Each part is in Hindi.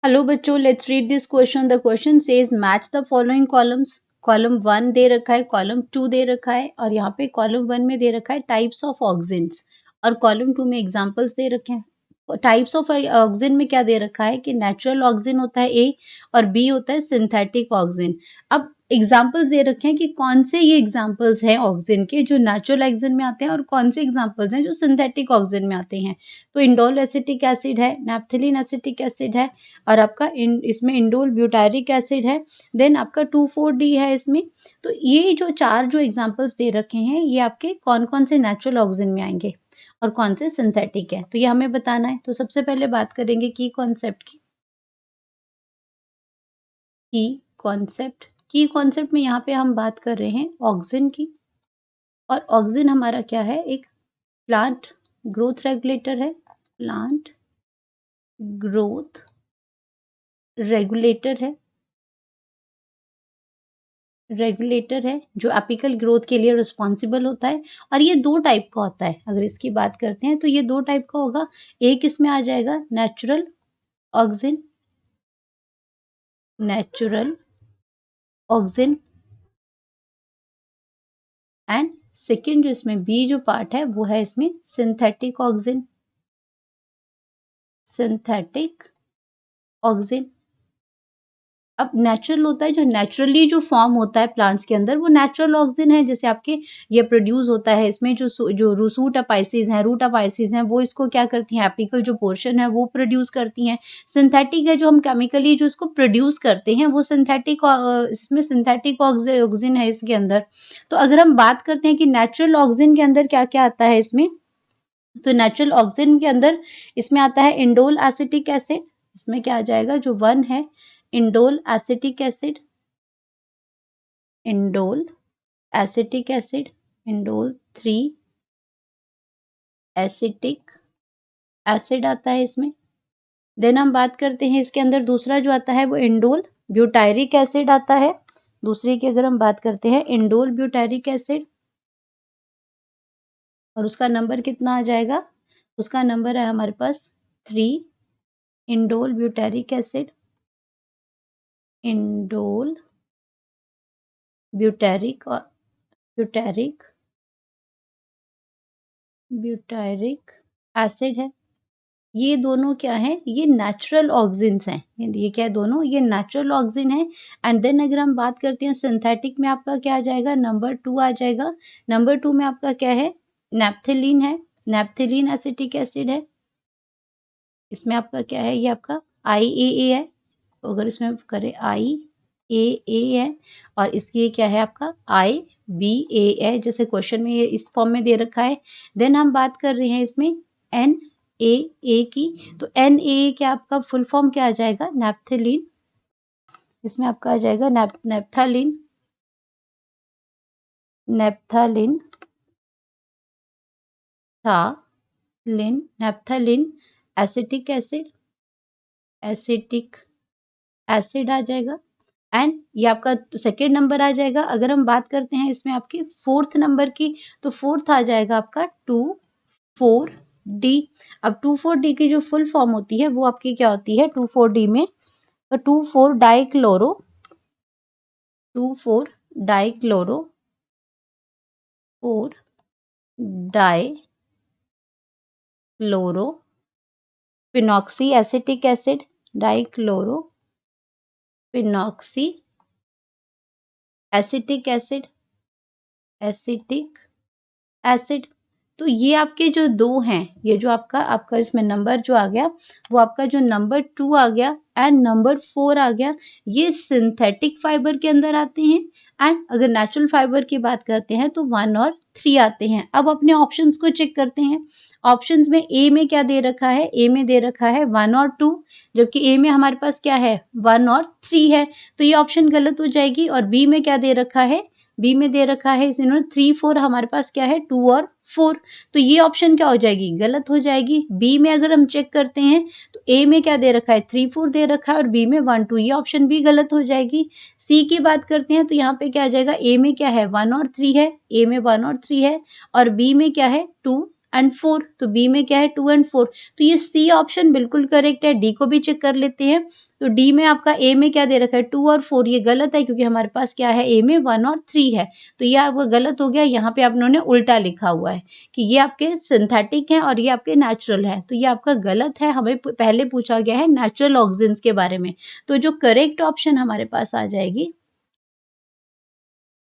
हेलो बच्चों, let's read this question. The question says match the following columns. Column 1 दे रखा है, कॉलम 2 दे रखा है और यहाँ पे कॉलम 1 में दे रखा है टाइप्स ऑफ ऑक्सिन्स और कॉलम 2 में एग्जांपल्स दे रखे हैं। टाइप्स ऑफ ऑक्सिन में क्या दे रखा है कि नेचुरल ऑक्सिन होता है ए और बी होता है सिंथेटिक ऑक्सिन। अब एग्जाम्पल्स दे रखे हैं कि कौन से ये एग्जाम्पल्स हैं ऑक्सिन के जो नेचुरल ऑक्सिन में आते हैं और कौन से एग्जाम्पल्स हैं जो सिंथेटिक ऑक्सिन में आते हैं। तो इंडोल एसिटिक एसिड है, नैप्थेलिन एसिटिक एसिड है और आपका इसमें इंडोल ब्यूटारिक एसिड है, देन आपका 2,4-D है इसमें। तो ये जो चार जो एग्जांपल्स दे रखे हैं ये आपके कौन कौन से नेचुरल ऑक्सिन में आएंगे और कौन से सिंथेटिक है, तो ये हमें बताना है। तो सबसे पहले बात करेंगे की कॉन्सेप्ट की। की कॉन्सेप्ट में यहाँ पे हम बात कर रहे हैं ऑक्सिन की। और ऑक्सिन हमारा क्या है, एक प्लांट ग्रोथ रेगुलेटर है। प्लांट ग्रोथ रेगुलेटर है जो एपिकल ग्रोथ के लिए रिस्पॉन्सिबल होता है। और ये दो टाइप का होता है, अगर इसकी बात करते हैं तो ये दो टाइप का होगा। एक इसमें आ जाएगा नेचुरल ऑक्सिन एंड सेकेंड जो इसमें बी जो पार्ट है वो है इसमें सिंथेटिक ऑक्सिन। अब नेचुरल होता है, जो नेचुरली जो फॉर्म होता है प्लांट्स के अंदर वो नेचुरल ऑक्सिन है। जैसे आपके ये प्रोड्यूस होता है इसमें जो रूट अपाइसिस हैं वो इसको क्या करती हैं, एपिकल जो पोर्शन है वो प्रोड्यूस करती हैं। सिंथेटिक है जो हम केमिकली जो इसको प्रोड्यूस करते हैं वो सिंथेटिक, इसमें सिंथेटिक ऑक्सिन है इसके अंदर। तो अगर हम बात करते हैं कि नेचुरल ऑक्सिन के अंदर क्या क्या आता है इसमें, तो नेचुरल ऑक्सिन के अंदर इसमें आता है इंडोल एसिटिक एसिड। इसमें क्या आ जाएगा, जो 1 है indole acetic acid, indole 3 acetic acid आता है इसमें। देन हम बात करते हैं इसके अंदर दूसरा जो आता है वो इंडोल ब्यूटायरिक एसिड आता है। दूसरे की अगर हम बात करते हैं इंडोल ब्यूटायरिक एसिड, और उसका नंबर कितना आ जाएगा, उसका नंबर है हमारे पास 3 indole butyric acid, indole butyric acid है। ये दोनों क्या है, ये नेचुरल ऑक्सिन्स हैं। ये क्या है, दोनों ये नेचुरल ऑक्सिन है। एंड देन अगर हम बात करते हैं सिंथेटिक में आपका क्या आ जाएगा, नंबर 2 आ जाएगा। नंबर 2 में आपका क्या है, नैप्थेलिन है, नैप्थेलिन एसिटिक एसिड है। इसमें आपका क्या है, ये आपका IAA है। अगर इसमें करें IAA है और इसकी क्या है आपका IBA है, जैसे क्वेश्चन में ये इस फॉर्म में दे रखा है। देन हम बात कर रहे हैं इसमें NAA की। तो NAA क्या आपका फुल फॉर्म क्या आ जाएगा, नैप्थेलिन। इसमें आपका आ जाएगा नैप्थेलिन एसिटिक एसिड आ जाएगा। एंड ये आपका सेकेंड नंबर आ जाएगा। अगर हम बात करते हैं इसमें आपकी फोर्थ नंबर की, तो फोर्थ आ जाएगा आपका 2,4-D। अब 2,4-D की जो फुल फॉर्म होती है वो आपकी क्या होती है, 2,4-D में 2,4 dichloro 4 dichloro phenoxy acetic acid, dichloro phenoxy acetic acid. तो ये आपके जो दो हैं, ये जो आपका इसमें नंबर जो आ गया वो आपका जो नंबर 2 आ गया एंड नंबर 4 आ गया, ये सिंथेटिक फाइबर के अंदर आते हैं। एंड अगर नेचुरल फाइबर की बात करते हैं तो 1 और 3 आते हैं। अब अपने ऑप्शंस को चेक करते हैं। ऑप्शंस में ए में क्या दे रखा है, ए में दे रखा है 1 और 2, जबकि ए में हमारे पास क्या है 1 और 3 है, तो ये ऑप्शन गलत हो जाएगी। और बी में क्या दे रखा है, बी में दे रखा है इन्होंने 3, 4, हमारे पास क्या है 2 और 4, तो ये ऑप्शन क्या हो जाएगी, गलत हो जाएगी। बी में अगर हम चेक करते हैं तो ए में क्या दे रखा है 3, 4 दे रखा है और बी में 1, 2, ये ऑप्शन भी गलत हो जाएगी। सी की बात करते हैं तो यहाँ पे क्या आ जाएगा, ए में क्या है 1 और 3 है, ए में 1 और 3 है और बी में क्या है 2 एंड 4, तो बी में क्या है 2 एंड 4, तो ये सी ऑप्शन बिल्कुल करेक्ट है। डी को भी चेक कर लेते हैं, तो डी में आपका ए में क्या दे रखा है 2 और 4, ये गलत है क्योंकि हमारे पास क्या है ए में 1 और 3 है, तो ये आपका गलत हो गया। यहाँ पे आप लोगों ने उल्टा लिखा हुआ है कि ये आपके सिंथेटिक हैं और ये आपके नेचुरल है, तो ये आपका गलत है। हमें पहले पूछा गया है नेचुरल ऑक्सीजन के बारे में, तो जो करेक्ट ऑप्शन हमारे पास आ जाएगी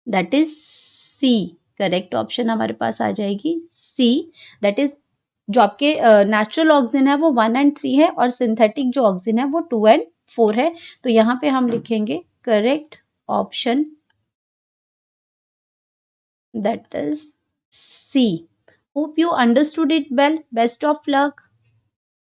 that is C. Correct option हमारे पास आ जाएगी सी, दैट इज जो आपके नेचुरल ऑक्सीजन है वो 1 एंड 3 है और सिंथेटिक जो ऑक्सीजन है वो 2 एंड 4 है। तो यहाँ पे हम लिखेंगे correct option that is C. Hope you understood it well, best of luck.